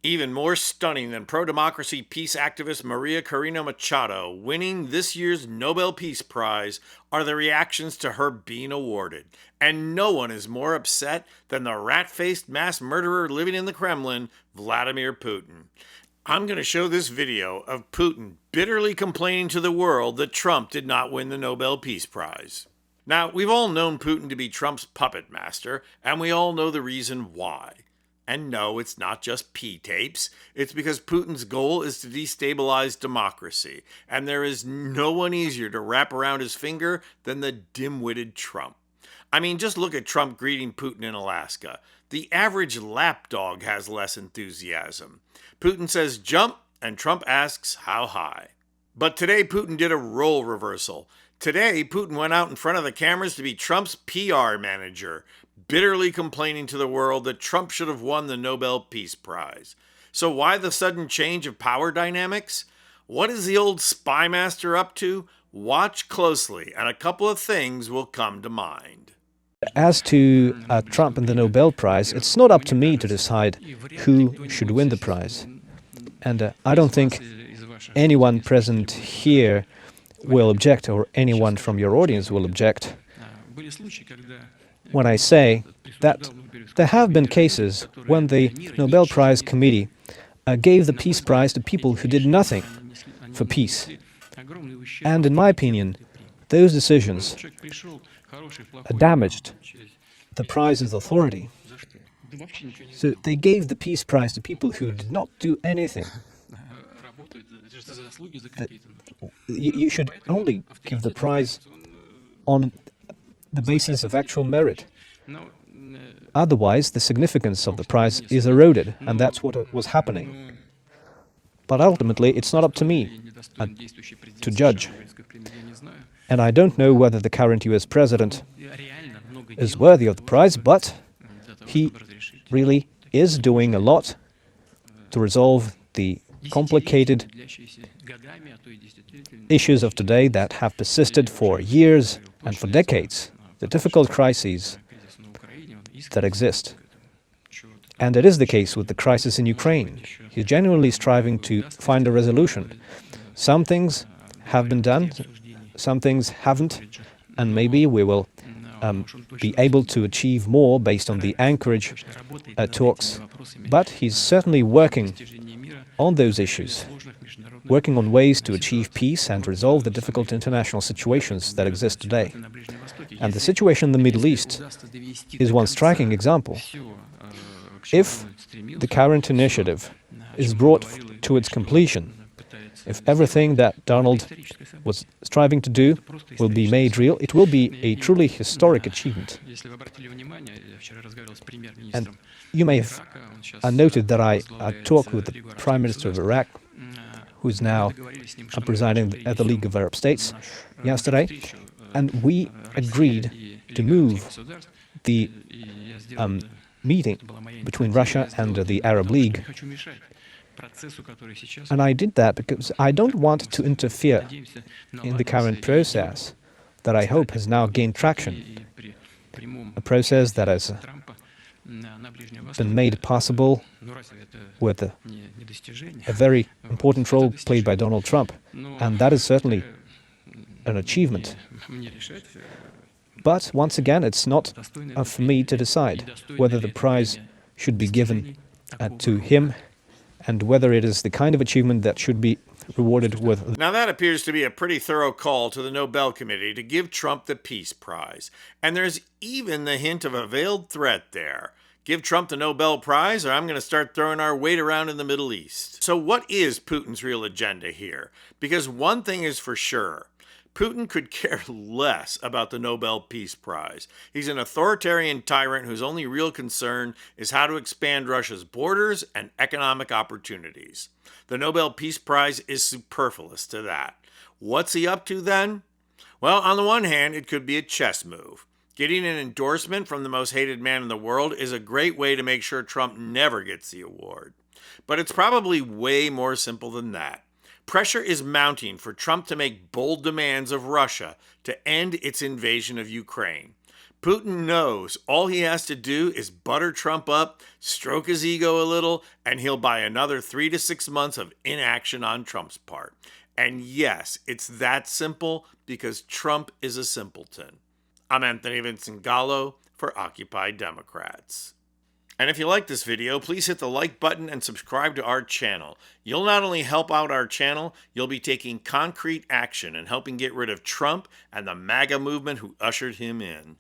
Even more stunning than pro-democracy peace activist Maria Corina Machado winning this year's Nobel Peace Prize are the reactions to her being awarded. And no one is more upset than the rat-faced mass murderer living in the Kremlin, Vladimir Putin. I'm going to show this video of Putin bitterly complaining to the world that Trump did not win the Nobel Peace Prize. Now, we've all known Putin to be Trump's puppet master, and we all know the reason why. And no, it's not just P-tapes. It's because Putin's goal is to destabilize democracy, and there is no one easier to wrap around his finger than the dim-witted Trump. I mean, just look at Trump greeting Putin in Alaska. The average lapdog has less enthusiasm. Putin says jump, and Trump asks how high. But today Putin did a role reversal. Today, Putin went out in front of the cameras to be Trump's PR manager, bitterly complaining to the world that Trump should have won the Nobel Peace Prize. So why the sudden change of power dynamics? What is the old spy master up to? Watch closely, and a couple of things will come to mind. As to Trump and the Nobel Prize, it's not up to me to decide who should win the prize. And I don't think anyone present here will object, or anyone from your audience will object, when I say that there have been cases when the Nobel Prize Committee gave the Peace Prize to people who did nothing for peace. And in my opinion, those decisions damaged the prize's authority. So they gave the Peace Prize to people who did not do anything. You should only give the prize on the basis of actual merit. Otherwise, the significance of the prize is eroded, and that's what was happening. But ultimately, it's not up to me to judge. And I don't know whether the current US president is worthy of the prize, but he really is doing a lot to resolve the complicated issues of today that have persisted for years and for decades, the difficult crises that exist. And it is the case with the crisis in Ukraine. He's genuinely striving to find a resolution. Some things have been done, some things haven't, and maybe we will be able to achieve more based on the Anchorage talks. But he's certainly working on those issues, working on ways to achieve peace and resolve the difficult international situations that exist today. And the situation in the Middle East is one striking example. If the current initiative is brought to its completion, if everything that Donald was striving to do will be made real, it will be a truly historic achievement. And you may have noted that I talked with the Prime Minister of Iraq, who is now presiding at the League of Arab States, yesterday, and we agreed to move the meeting between Russia and the Arab League. And I did that because I don't want to interfere in the current process that I hope has now gained traction, a process that has been made possible with a very important role played by Donald Trump, and that is certainly an achievement. But once again, it's not for me to decide whether the prize should be given to him and whether it is the kind of achievement that should be rewarded with. Now that appears to be a pretty thorough call to the Nobel Committee to give Trump the Peace Prize. And there's even the hint of a veiled threat there. Give Trump the Nobel Prize, or I'm going to start throwing our weight around in the Middle East. So what is Putin's real agenda here? Because one thing is for sure. Putin could care less about the Nobel Peace Prize. He's an authoritarian tyrant whose only real concern is how to expand Russia's borders and economic opportunities. The Nobel Peace Prize is superfluous to that. What's he up to then? Well, on the one hand, it could be a chess move. Getting an endorsement from the most hated man in the world is a great way to make sure Trump never gets the award. But it's probably way more simple than that. Pressure is mounting for Trump to make bold demands of Russia to end its invasion of Ukraine. Putin knows all he has to do is butter Trump up, stroke his ego a little, and he'll buy another 3 to 6 months of inaction on Trump's part. And yes, it's that simple because Trump is a simpleton. I'm Anthony Vincent Gallo for Occupy Democrats. And if you like this video, please hit the like button and subscribe to our channel. You'll not only help out our channel, you'll be taking concrete action and helping get rid of Trump and the MAGA movement who ushered him in.